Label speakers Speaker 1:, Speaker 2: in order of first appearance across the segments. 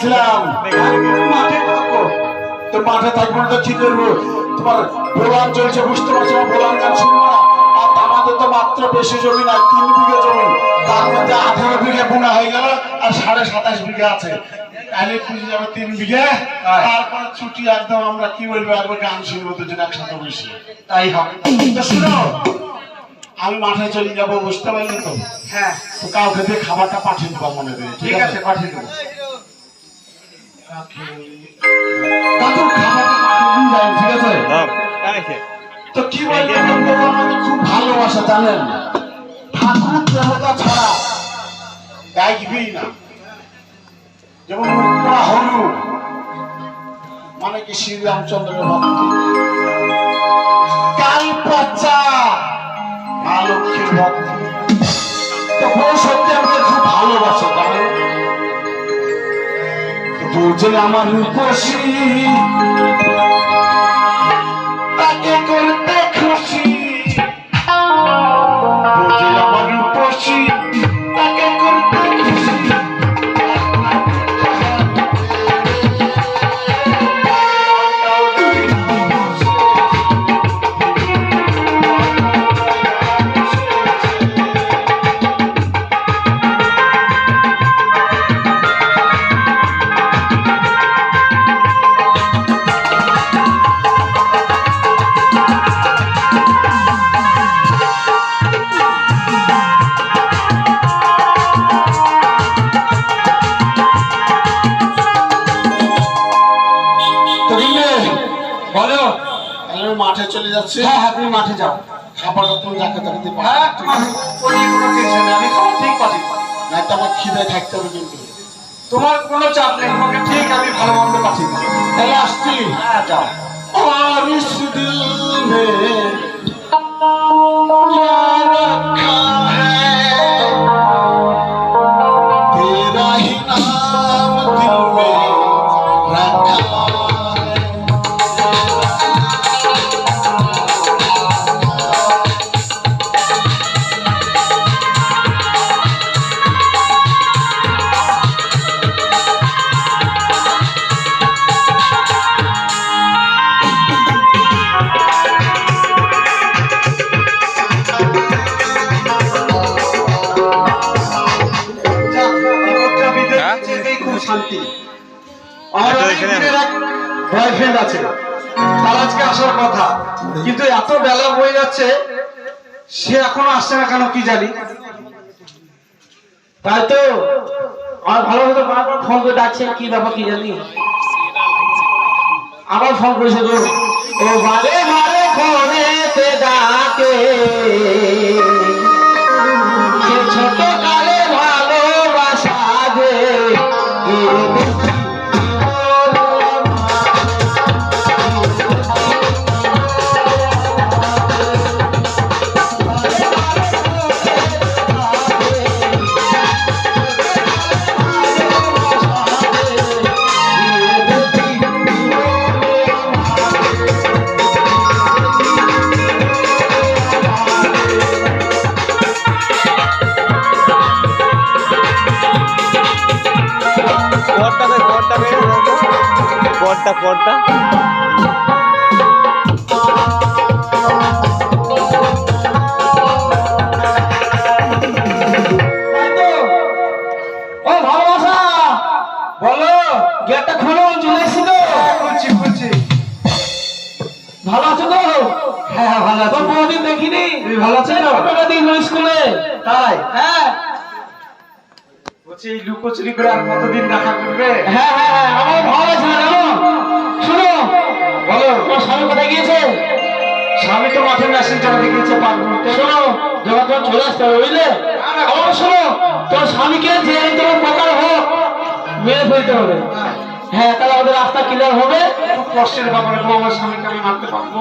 Speaker 1: গেছিলাম
Speaker 2: মাঠে থাকো
Speaker 1: তো মাঠে থাকবো তো কি করবো তোমার বোলান চলছে বুঝতে পারছো না বোলান গান শুনবো না আর আমাদের তো মাত্র বেশি জমি না 3 বিঘা জমি তার মধ্যে 18 বিঘা বোনা হয়ে গেল আর 27.5 বিঘা আছে তাহলে পুজো যাবে 3 বিঘা তারপর ছুটি একদম আমরা কি বলবো একবার গান শুনবো দুজন একসাথে বসে
Speaker 2: তাই হবে
Speaker 1: তো শুনো আমি মাঠে চলে যাবো বুঝতে পারলি তো
Speaker 2: হ্যাঁ
Speaker 1: তো কাউকে দিয়ে খাবারটা পাঠিয়ে দেবো মনে করে
Speaker 2: ঠিক আছে পাঠিয়ে দেবো
Speaker 1: কাকু খাবারটা পাঠিয়ে দিয়ে যাই ঠিক আছে তো কি বলবো আমাকে খুব ভালোবাসা জানেন ঠাকুর দেবতা ছাড়া দেখবি না যেমন মুখপোড়া হলু মানে কি শ্রীরামচন্দ্রের ভক্তি কাল পচা মা লক্ষ্মীর ভক্তি তো বউ সত্যি আমাকে খুব ভালোবাসে জানেন বুঝে আমার রূপসী তাকে করতে খুশি বুঝে আমার রূপসী তাকে করতে খুশি
Speaker 2: বলো
Speaker 1: আমি মাঠে চলে যাচ্ছি
Speaker 2: হ্যাঁ হ্যাঁ তুমি মাঠে যাও
Speaker 1: খাবারটা তুমি যাকে তাকে দিয়ে
Speaker 2: হ্যাঁ
Speaker 1: পাঠাও।
Speaker 2: তোমার কোনো টেনশন নেই আমি খাবার ঠিক পাঠিয়ে দেবো।
Speaker 1: না তো আমার খিদে থাকতে হবে কিন্তু
Speaker 2: তোমার কোনো চাপ নেই তোমাকে ঠিক আমি ভালো মন্দ পাঠিয়ে দেবো
Speaker 1: তাহলে আসছি
Speaker 2: হ্যাঁ যাও
Speaker 1: और इस दिल में क्या रखा है तेरा ही नाम दिल में रखा है
Speaker 2: শান্তি আমার বয়ফ্রেন্ড আছে তার আজকে আসার কথা কিন্তু এত বেলা হয়ে যাচ্ছে সে এখনো আসছে না কেন কি জানি
Speaker 3: তাই তো আমার ভালো মতো বারবার ফোন করে ডাকছেন কি ব্যাপার কি জানি আবার ফোন করেছে গো ও বারে বারে ফোনেতে ডাকে সে ছোট কালে ভালোবাসা যে
Speaker 4: পর্দা
Speaker 3: ও ভালোবাসা
Speaker 2: বলো
Speaker 3: গেটটা খোলো চলে এসেছি তো
Speaker 2: খুলছি
Speaker 3: ভালো আছো তো
Speaker 2: হ্যাঁ হ্যাঁ ভালো
Speaker 3: তোর
Speaker 2: আছি
Speaker 3: বহুদিন দেখিনি
Speaker 2: তুমি ভালো আছো তো?
Speaker 3: ফটোটা দিন স্কুলে
Speaker 2: তাই
Speaker 3: হ্যাঁ
Speaker 2: বলছি এই লুকোচুরি করে আর কতদিন দেখা করবে
Speaker 3: হ্যাঁ হ্যাঁ হ্যাঁ আমার ভালো আছে না জানো শুনো
Speaker 2: বলো
Speaker 3: তোমার স্বামী কোথায় গিয়েছে
Speaker 2: স্বামী তো মাঠে মেশিন চালাতে গিয়েছে পারবো
Speaker 3: শোনো যখন তোমার চলে আসতে হবে বুঝলে আমার শোনো তোর স্বামীকে যে তোমার প্রকার হোক মেরে ফেলতে হবে হ্যাঁ তাহলে আমাদের রাস্তা ক্লিয়ার হবে
Speaker 2: খুব কষ্টের ব্যাপারে গো আমার স্বামীকে আমি মারতে পারবো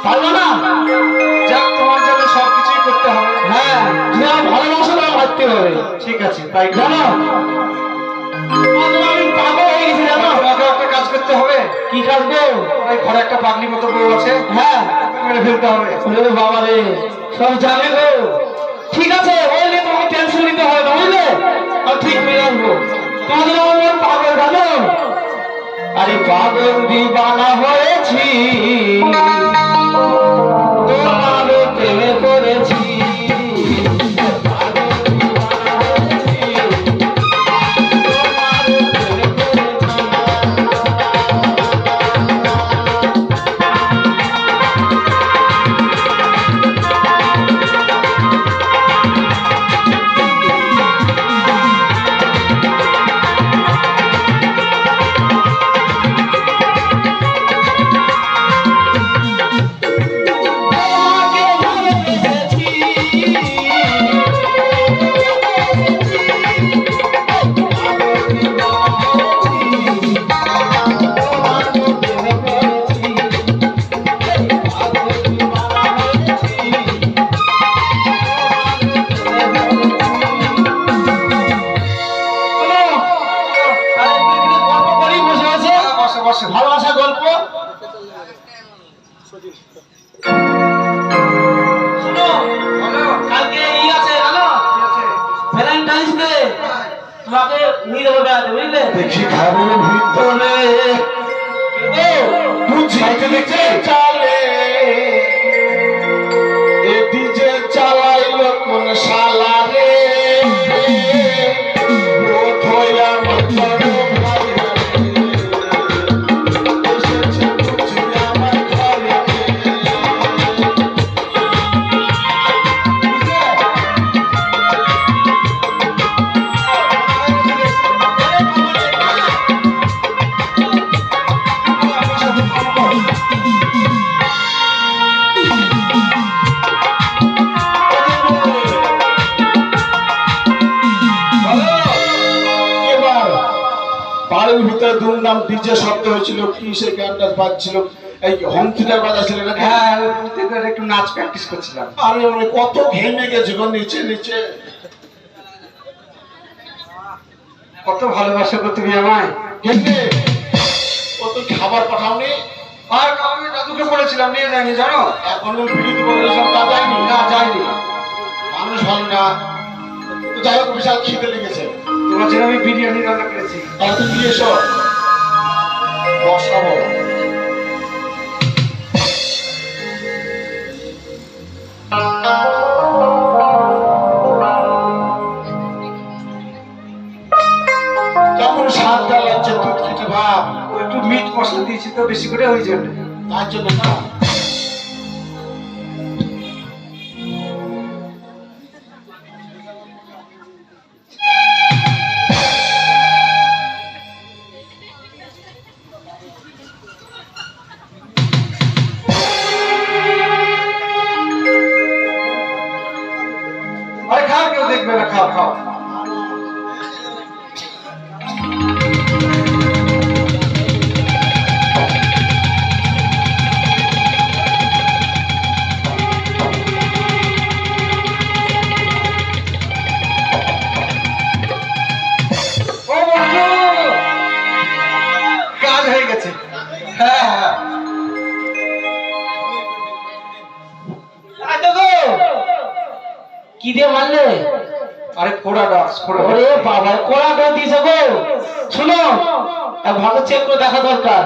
Speaker 3: পারবো না
Speaker 2: যাক তোমার জন্য সবকিছুই করতে হবে
Speaker 3: হ্যাঁ তুমি আমার ভালোবাসা তোমার ভাবতে হবে
Speaker 2: ঠিক আছে তাই
Speaker 3: জানো আমি পাগল হয়ে গেছি জানো
Speaker 2: তোমাকে একটা কাজ করতে হবে
Speaker 3: কি কাজ গো
Speaker 2: ওই ঘরে একটা পাগলি মতো বউ আছে
Speaker 3: হ্যাঁ
Speaker 2: মেরে ফেলতে হবে
Speaker 3: ওরে বাবা রে সব জানে গো ঠিক আছে ওই নিয়ে তোমাকে টেনশন নিতে হবে না বুঝলে আমি ঠিক মেরে আসবো তোমাদের আমার পাগল জানো, আরে পাগল দিবানা হয়েছি, তোমারও প্রেমে পড়েছি। ভালোবাসা গল্প শোনো, কালকে ই আছে জানো, ভ্যালেন্টাইন্স ডে, তোমাকে নিয়ে যাবো বেড়াতে, বুঝলে?
Speaker 1: দেখি ঘরের ভিতরে বুঝাইতে দেখছে চালে এ ডিজে চালাইলো কোন শালা রে ও ধইরা মতর ভাই এসেছে বুঝি আমার ঘরে এবার বাড়ির ভিতরে দুমদাম ডিজে শব্দ হয়েছিল, কি সে গানটা বাজছিল, এই হোম থিয়েটার বাজাচ্ছিল না?
Speaker 2: হ্যাঁ, একটু নাচ প্র্যাকটিস করছিলাম।
Speaker 1: আরে ওরে কত ঘেমে গেছে গো নিচে নিচে।
Speaker 2: কত ভালোবাসা গো তুমি আমায়।
Speaker 1: ঘেমে ও তুই খাবার পাঠাওনি?
Speaker 2: আর আমি দাদুকে বলেছিলাম নিয়ে যায়নি জানো।
Speaker 1: এখনো বিরতি বলেছিলাম তা যায়নি?
Speaker 2: না যায়নি।
Speaker 1: মানুষ ভালো না তো, যাই হোক বিশাল খিদে লেগেছে,
Speaker 2: তোমার জন্য আমি বিরিয়ানি রান্না করেছি।
Speaker 1: তাহলে তুমি দিয়ে এসো, বসাবো। কেমন স্বাদটা লাগছে দুধ খেতে ভাব,
Speaker 2: ও একটু মিট মশলা দিয়েছি তো বেশি করে, ওই জন্য।
Speaker 1: তার জন্য না।
Speaker 2: আরে খাও, কেউ দেখবে না, খাও খাও। ও বন্ধু, কাজ হয়ে গেছে। হ্যাঁ হ্যাঁ,
Speaker 3: আচ্ছা গো, কি দিয়ে মারলে?
Speaker 2: আরে ফোড়া ডক্স, ফোড়া।
Speaker 3: ওরে বাবা, কোড়া করে দিয়েছে গো। শুনো, ভালো চেক করে দেখা দরকার।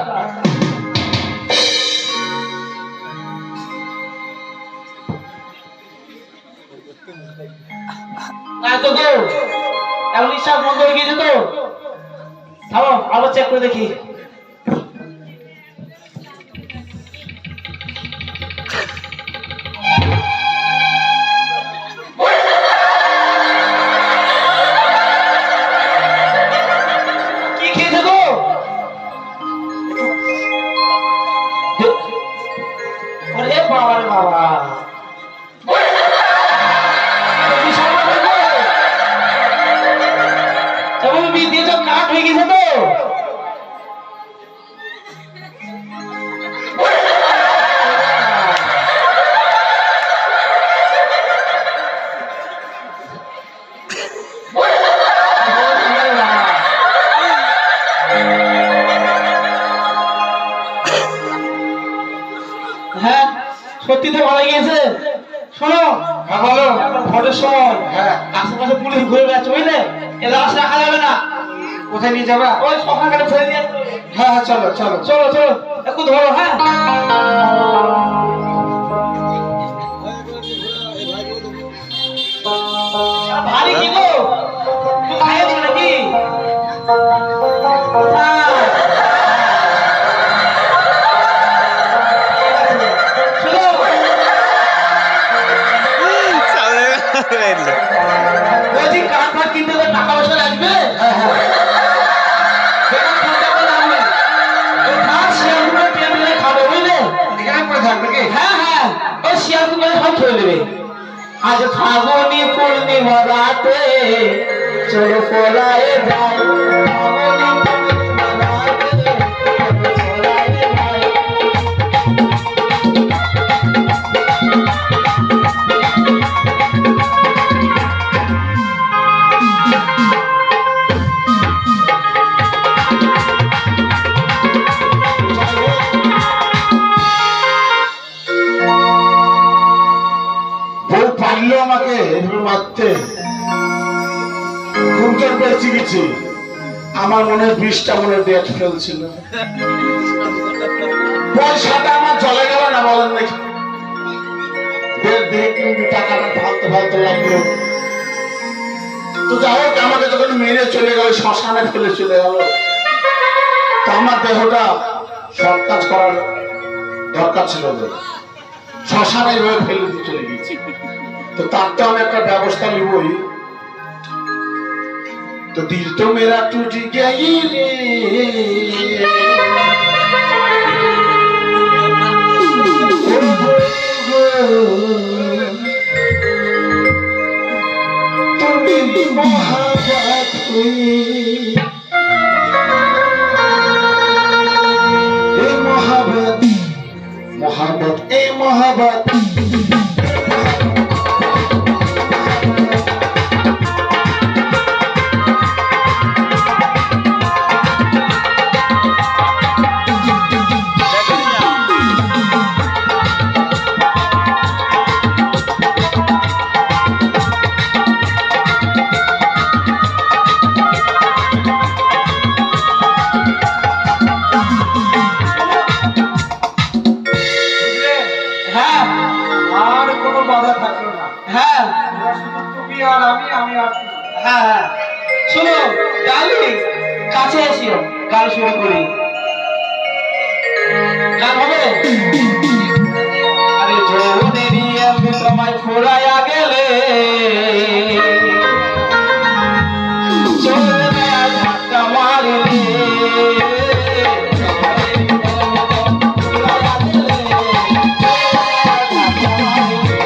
Speaker 3: তো গো, এখন নিঃশ্বাস বন্ধ হয়ে গিয়েছে তো, থামো আবার চেক করে দেখি। কি খেয়েছে গো? ওরে বাবা রে বাবা, কাঠ হয়ে গেছে তো। হ্যাঁ, সত্যি তো ভালো গিয়েছে। শোনো,
Speaker 2: হ্যাঁ বলো।
Speaker 3: ভোটের সময়
Speaker 2: হ্যাঁ,
Speaker 3: আশেপাশে পুলিশ ঘুরে বেড়াচ্ছে, বুঝলে? এ রাস্তা রাখা যাবে না।
Speaker 2: ও কোথায় নিয়ে যাবে?
Speaker 3: ওই সকালে ফেলে দিয়ে আসতে হবে।
Speaker 2: হ্যাঁ হ্যাঁ, চলো চলো।
Speaker 3: চলো চলো একটু ধরো, হ্যাঁ। ভারী কি গো, তুমি খাইয়েছো নাকি? হ্যাঁ। শোনো, বলছি কাঠ ফাট কিনতে তো টাকা পয়সা লাগবে। বেকার খরচা করে লাভ নেই। ওই খাট শিয়ালগুলো টেনে টেনে খাবে, বুঝলে?
Speaker 2: এখানে পড়ে থাকবে কি?
Speaker 3: হ্যাঁ হ্যাঁ, ওই শিয়ালগুলো সব খেয়ে নেবে। আজ ফাগুনি পূর্ণিমা রাতে চলো পলায়ে যাই, ফাগুনি পূর্ণিমা রাতে চলো পলায়ে যাই।
Speaker 1: বউ পারলো আমাকে এভাবে মারতে, খুব জোর পেয়েছি কিছু। আমার মনে হয় 20টা মনে ডেট ফেলছিল। পয়সাটা আমার চলে গেল না, বলেন নাকি? টাকাটা ফালতে ফালতে লাগলো। তো যাই হোক, আমাকে যখন মেরে চলে গেল, শ্মশানে ফেলে চলে গেল, তো আমার দেহটা সব কাজ করার দরকার ছিল যে শ্মশানে এভাবে ফেলে দিয়ে চলে গেছি। তো তার তো আমি একটা ব্যবস্থা নিবই। তো দিল তো মেরা টুট গই রে, তুমি মোহাবত হুই, এ মোহাবত মোহাবত এ মোহাবত।
Speaker 3: হ্যাঁ
Speaker 2: আর কোনো বাধা থাকলো না।
Speaker 3: হ্যাঁ
Speaker 2: এবার শুধু তুমি আর আমি আর তুমি।
Speaker 3: হ্যাঁ হ্যাঁ, শোনো ডার্লিং, কাছে এসিও, গান শুরু করি। গান হবে? আরে যৌবনেরই আমি তোমায় ফুরাইয়া গেলে, চলবে আর ধাক্কা মারিলে, ফুরাইয়া গেলে, ধাক্কা মারিলে।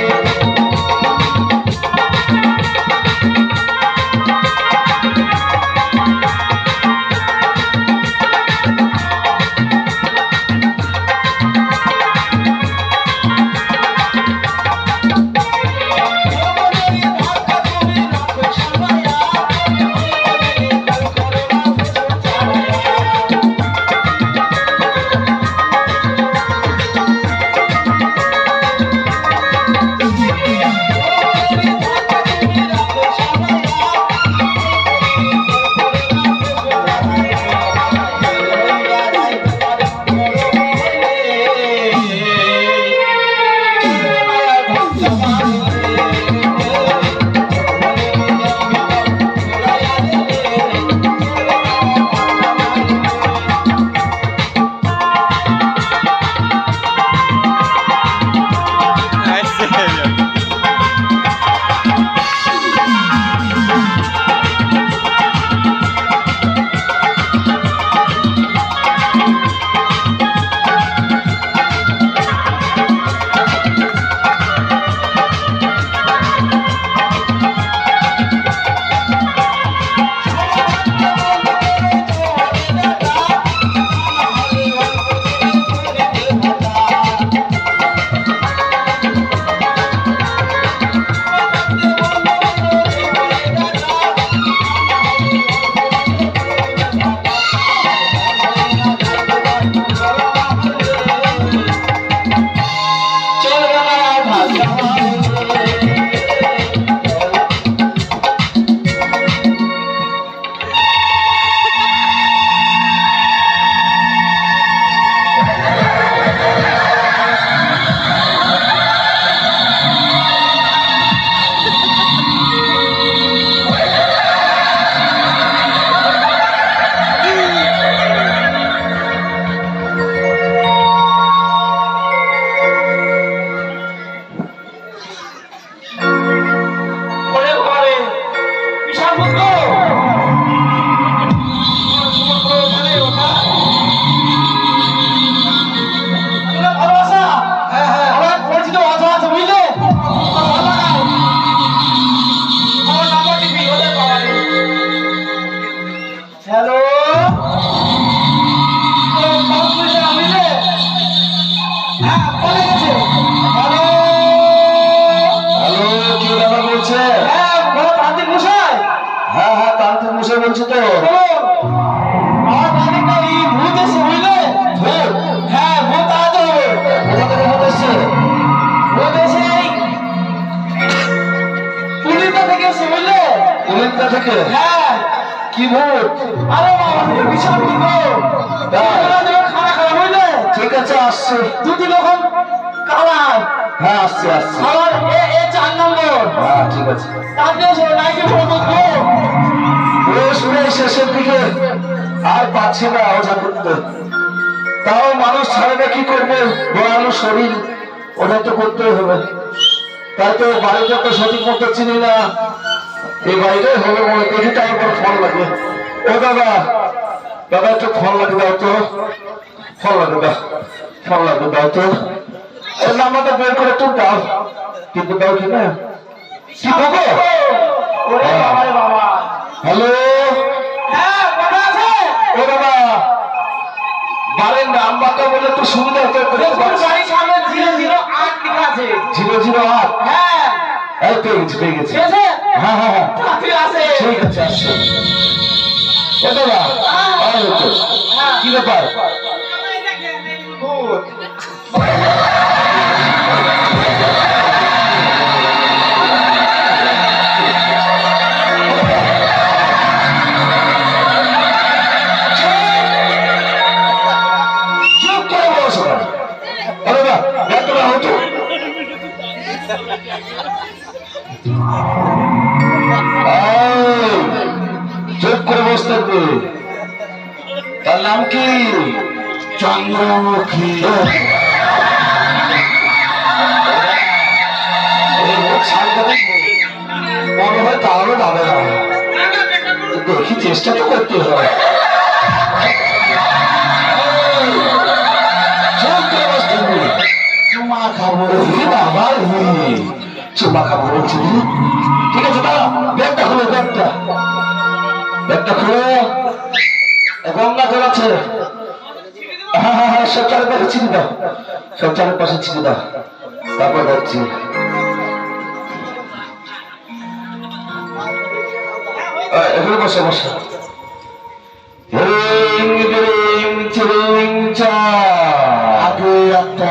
Speaker 2: বসে বলছি তো
Speaker 3: আমার বাড়িটা এই ভূত এসে বুঝলে
Speaker 2: ভূত?
Speaker 3: হ্যাঁ ভূত আজ হবে
Speaker 2: কোথা থেকে ভূত এসছে?
Speaker 3: ভূত এসে এই পুলিশটা থেকে এসে বুঝলে
Speaker 2: কুলিন্দা থেকে?
Speaker 3: হ্যাঁ
Speaker 2: কি ভূত?
Speaker 3: আরে বাবা তুমি বিশাল ভূত খানা খাওয়া বুঝলে
Speaker 2: ঠিক আছে আসছে।
Speaker 3: দুটি রকম কালার
Speaker 2: হ্যাঁ আসছে আসছে।
Speaker 3: আমার এ 4 নম্বর
Speaker 2: হ্যাঁ ঠিক আছে।
Speaker 3: তাতে নাইকে বলবো
Speaker 2: শুনে শেষের দিকে আর পাচ্ছি না ওঝা করতে, তাও মানুষ ছাড়ে না, কি করবে, দয়ালু শরীর, ওটা তো করতেই হবে। তাই তো বাড়িটা তো সঠিক মতো চিনি না, এই বাড়িটাই হবে মনে, দেখি তারপর ফল লাগে। ও দাদা, দাদা একটু ফল লাগে দাও তো, ফল লাগে দাও, ফল লাগে দাও তো, ওর নাম্বারটা বের করে একটু দাও, কিন্তু দাও কি না, কি দেবো?
Speaker 3: ওরে বাবা রে বাবা
Speaker 2: হ্যালো,
Speaker 3: হ্যাঁ কথা আছে
Speaker 2: ও বাবা, বাড়ির নাম্বারটা বলে একটু সুবিধা হতো।
Speaker 3: তোর বাড়ির সামনে 008 লেখা আছে
Speaker 2: 008?
Speaker 3: হ্যাঁ
Speaker 2: এই পেয়ে গেছি পেয়ে গেছি।
Speaker 3: ঠিক আছে
Speaker 2: হ্যাঁ হ্যাঁ হ্যাঁ
Speaker 3: ঠিক আছে
Speaker 2: ঠিক আছে আসছে। ও দাদা, আয় হতো। কি ব্যাপার?
Speaker 3: ভূত
Speaker 2: চুপ করে বসো না। ও দাদা, ব্যাপারটা হতো। এই, চুপ করে বসে থাকবে। তার নাম কি? চন্দ্রমুখী। মনে হয় তাহলে যাবে না, দেখি চেষ্টা তো করতে হবে। চুমা খাবো বাবা, চুমা খাবো বলছি। ঠিক আছে দাঁড়া, ব্যাগটা খুলো, ব্যাগটা খুলো। গঙ্গা জল আছে? হ্যাঁ হ্যাঁ হ্যাঁ, সব চারের পাশে ছিঁড়ে দাও, সব চারের পাশে ছিঁড়ে দাও, তারপর যাচ্ছি। এখানে বসে বসে। আগে একটা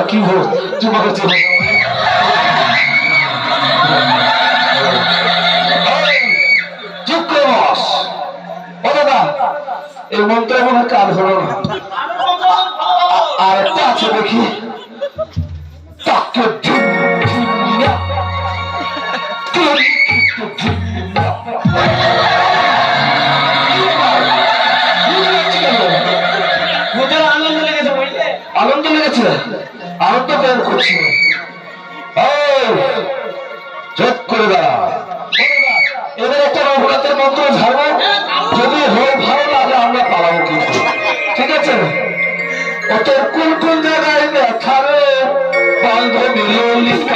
Speaker 2: কি হল, চুমা করছে। চুপ করে বস। ও দাদা, এই মন্ত্র মনে হয় কাজ হলো না, আর একটা আছে দেখি। তাকে
Speaker 3: ভূতের আনন্দ লেগেছে বুঝলে
Speaker 2: আনন্দ লেগেছে, আনন্দ বের করছি। চোখ করে দাঁড়া। এবার একটা রঘুনাথের মন্ত্র ঝাড়বো, যদি হয় ভালো লাগে আমরা পালাবো কিন্তু, ঠিক আছে? ও তোর কোন কোন জায়গায় দেখা রে বান্ধবী ললিতা।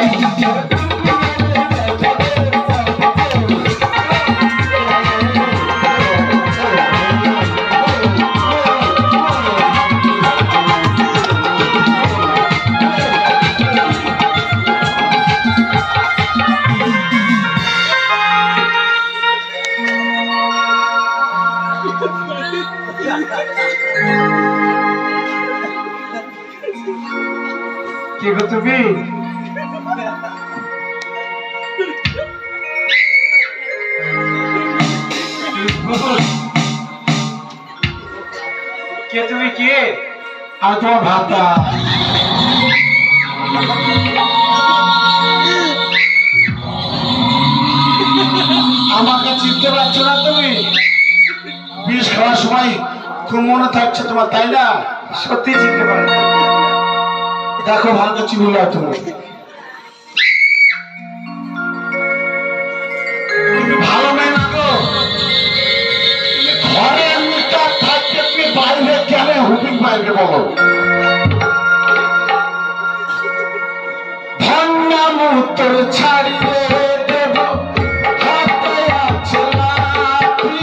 Speaker 3: কি গো তুমি কে তুমি কে
Speaker 1: আর তোমার ভাতা আমাকে চিনতে পারছো না তুমি? বিষ খাওয়ার সময় খুব মনে থাকছে তোমার, তাই না?
Speaker 3: সত্যি চিনতে পারো
Speaker 1: দেখো ভালো করে চিনল তুমি। তুমি ভালো মেয়ে না গো, তুমি ঘরে মিটার থাকতে তুমি বাইরে কেন হুপিং বাইরে বলো? ভান্না মুতর ছাড়িয়ে দেব, হাতে আছে লাঠি,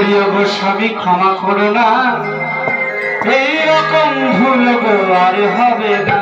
Speaker 2: বলিও গো স্বামী ক্ষমা করো না, এইরকম ভুল গো আর হবে না।